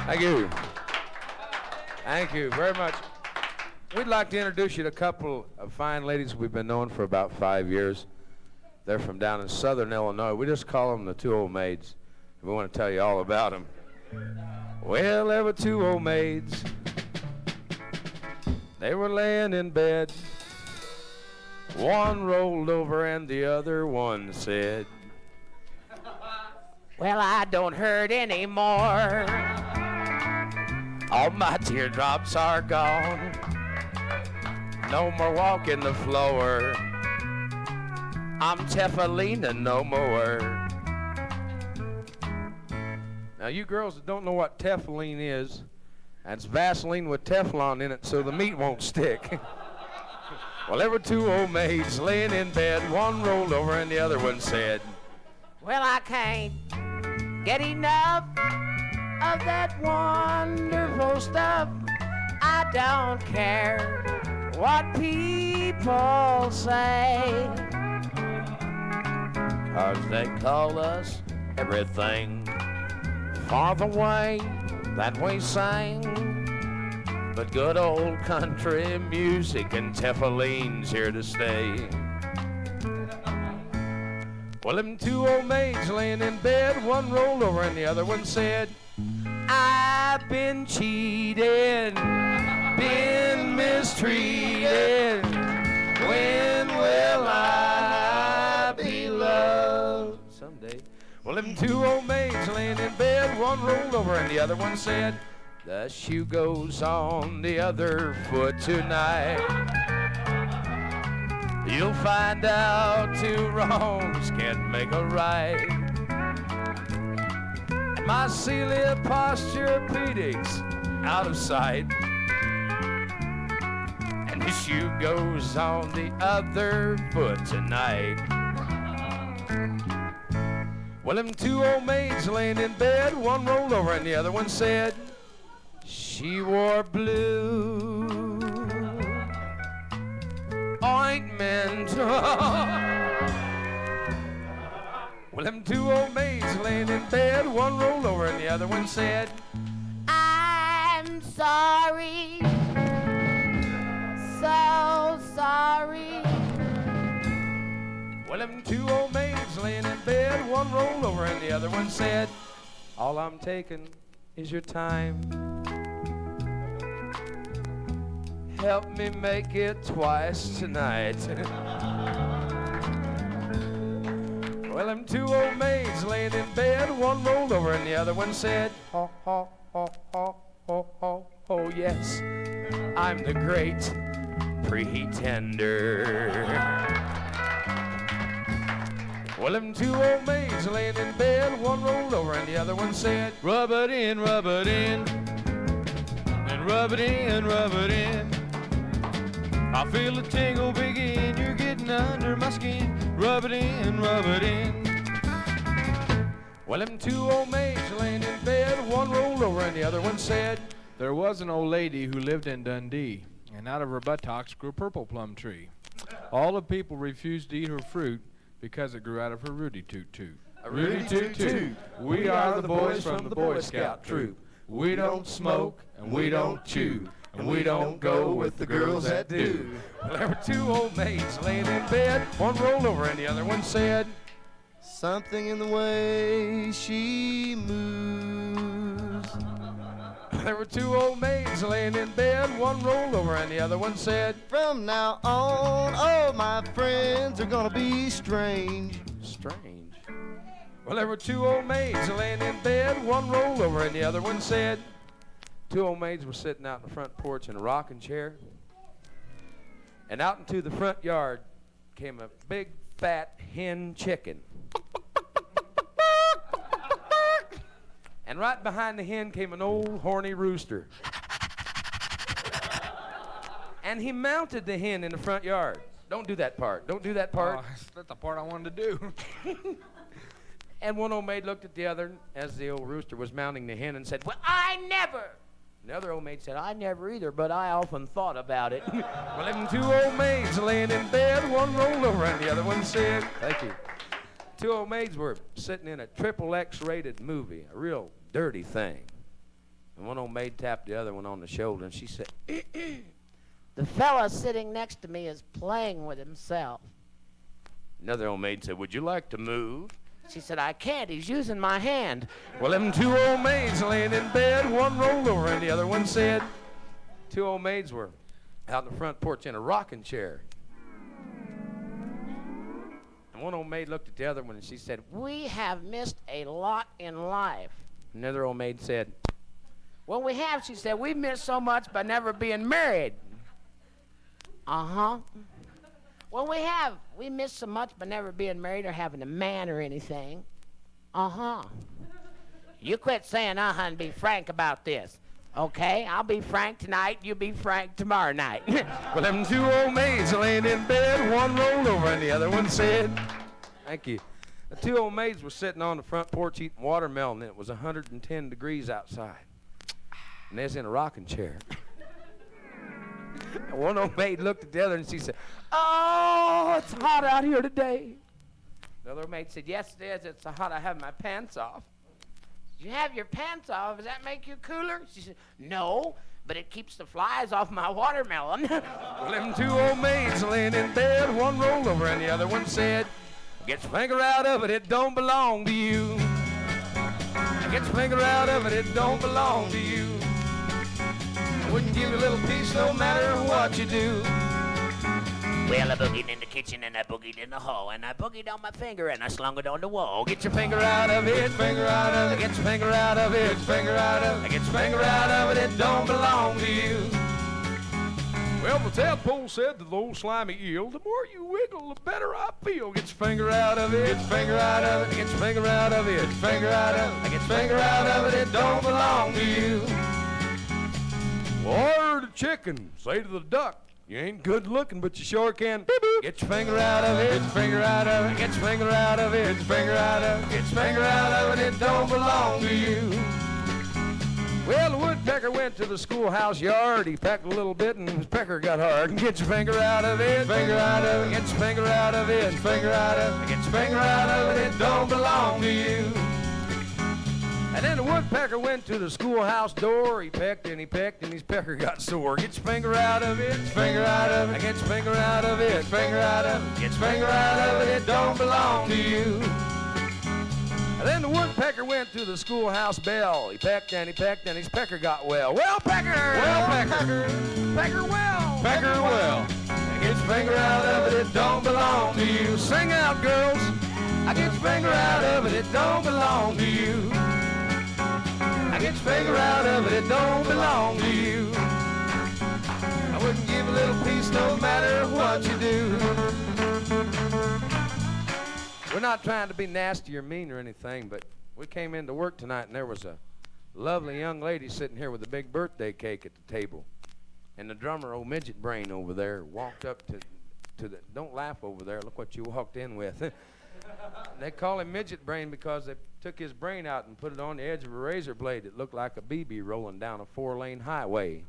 Thank you. Thank you very much. We'd like to introduce you to a couple of fine ladies we've been knowing for about 5 years. They're from down in southern Illinois. We just call them the Two Old Maids. We want to tell you all about them. Well, there were two old maids. They were laying in bed. One rolled over and the other one said, well, I don't hurt anymore. All my teardrops are gone. No more walking the floor. I'm Tefalina no more. Now, you girls that don't know what Tefalina is, that's Vaseline with Teflon in it so the meat won't stick. Well, there were two old maids laying in bed. One rolled over and the other one said, well, I can't get enough of that wonderful stuff. I don't care what people say, 'cause they call us everything for the way that we sing. But good old country music and Tefaline's here to stay. Well, them two old maids laying in bed, one rolled over and the other one said, I've been cheated, been mistreated. When will I be loved? Someday. Well, them two old maids laying in bed, one rolled over and the other one said, the shoe goes on the other foot tonight. You'll find out two wrongs can't make a right. And my Celia Posturepedics out of sight. And the shoe goes on the other foot tonight. Well, them two old maids laying in bed, one rolled over and the other one said, she wore blue ointment. Well, them two old maids laying in bed, one rolled over and the other one said, I'm sorry, so sorry. Well, them two old maids laying in bed, one rolled over and the other one said, all I'm taking is your time. Help me make it twice tonight. Well, them two old maids laying in bed, one rolled over and the other one said, ho, ho, ho, ho, ho, ho, ho, yes, I'm the great pretender. Well, them two old maids laying in bed, one rolled over and the other one said, rub it in, and rub it in, rub it in. I feel a tingle begin, you're getting under my skin. Rub it in, rub it in. Well, them two old maids laying in bed, one rolled over and the other one said, there was an old lady who lived in Dundee, and out of her buttocks grew a purple plum tree. All the people refused to eat her fruit because it grew out of her Rudy Toot Toot. Rudy Toot Toot, we are the boys from the Boy Scout troop. We don't smoke and we don't chew, and we don't go with the girls that do. Well, there were two old maids laying in bed, one rolled over and the other one said, something in the way she moves. There were two old maids laying in bed, one rolled over and the other one said, from now on, all my friends are gonna be strange. Strange. Well, there were two old maids laying in bed, one rolled over and the other one said, two old maids were sitting out in the front porch in a rocking chair. And out into the front yard came a big, fat hen chicken. And right behind the hen came an old, horny rooster. And he mounted the hen in the front yard. Don't do that part. Don't do that part. That's the part I wanted to do. And one old maid looked at the other as the old rooster was mounting the hen and said, well, I never. And the other old maid said, I never either, but I often thought about it. Well, them two old maids laying in bed, one rolled over and the other one said, thank you. Two old maids were sitting in a triple X rated movie, a real dirty thing. And one old maid tapped the other one on the shoulder, and she said, The fella sitting next to me is playing with himself. another old maid said, would you like to move? She said, I can't. He's using my hand. Well, them two old maids laying in bed, one rolled over and the other one said, two old maids were out in the front porch in a rocking chair. And one old maid looked at the other one and she said, We have missed a lot in life. another old maid said, Well, we have, she said. We've missed so much by never being married. Uh-huh. Well, we have. We missed so much by never being married or having a man or anything. Uh-huh. You quit saying uh-huh and be frank about this. Okay, I'll be frank tonight, you be frank tomorrow night. well, them two old maids laying in bed, one rolled over and the other one said, thank you. The two old maids were sitting on the front porch eating watermelon, and it was 110 degrees outside. And they was in a rocking chair. And one old maid looked at the other and she said, oh, it's hot out here today. The other maid said, yes, it is. It's so hot I have my pants off. You have your pants off. Does that make you cooler? She said, no, but it keeps the flies off my watermelon. Well, them two old maids laying in bed, one rolled over and the other one said, get your finger out of it, it don't belong to you. Get your finger out of it, it don't belong to you. I wouldn't give you a little piece no matter what you do. Well, I boogied in the kitchen and I boogied in the hall and I boogied on my finger and I slung it on the wall. Get your finger out of it, finger out of it, get your finger out of it, finger out of it, get your finger out of it, it don't belong to you. Well, the tadpole said to the old slimy eel, the more you wiggle, the better I feel. Get your finger out of it, get your finger out of it, get your finger out of it, get your finger out of it, get your finger out of it, it don't belong to you. Or the chicken say to the duck, you ain't good looking, but you sure can. Get your finger out of it, get your finger out of it, get your finger out of it, get your finger out of it, get your finger out of it, it don't belong to you. Well, the woodpecker went to the schoolhouse yard. He pecked a little bit and his pecker got hard. Get your finger out of it, finger out of it, get your finger out of it, finger out of it, get your finger out of it, it don't belong to you. And then the woodpecker went to the schoolhouse door. He pecked and his pecker got sore. Get your finger out of it, finger out of it, get your finger out of it, finger out of it, get your finger out of it, it don't belong to you. And then the woodpecker went to the schoolhouse bell. He pecked and his pecker got well. Well, pecker! Well, pecker! Pecker well! Pecker well! Get your finger out of it, it don't belong to you. Sing out, girls! I get your finger out of it, it don't belong to you. I get your finger out of it, it don't belong to you. I wouldn't give a little piece no matter what you do. We're not trying to be nasty or mean or anything, but we came into work tonight and there was a lovely young lady sitting here with a big birthday cake at the table. And the drummer, old Midget Brain over there, walked up to the, don't laugh over there, look what you walked in with. They call him Midget Brain because they took his brain out and put it on the edge of a razor blade that looked like a BB rolling down a 4-lane highway.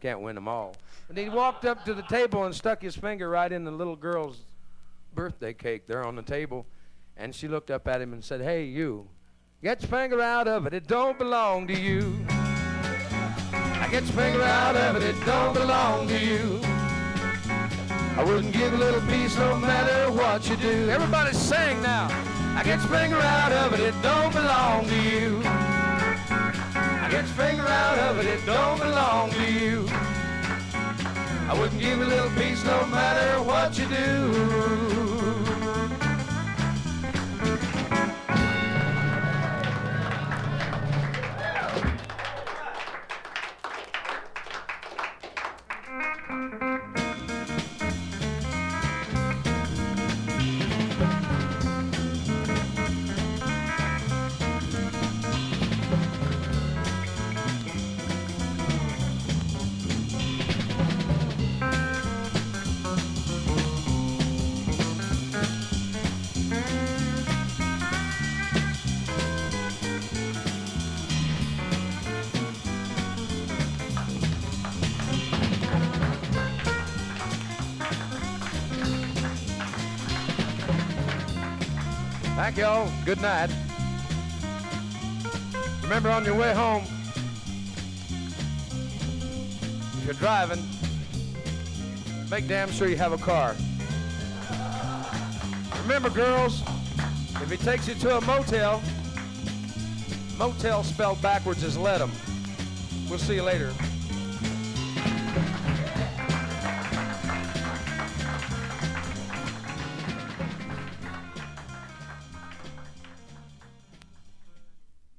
Can't win them all. And he walked up to the table and stuck his finger right in the little girl's birthday cake there on the table. And she looked up at him and said, hey, you, get your finger out of it, it don't belong to you. I get your finger out of it, it don't belong to you. I wouldn't give a little piece no matter what you do. Everybody sing now. I get your finger out of it, it don't belong to you. I get your finger out of it, it don't belong to you. I wouldn't give a little piece no matter what you do. Thank y'all. Good night. Remember, on your way home, if you're driving, make damn sure you have a car. Remember, girls, if he takes you to a motel, motel spelled backwards is let 'em. We'll see you later.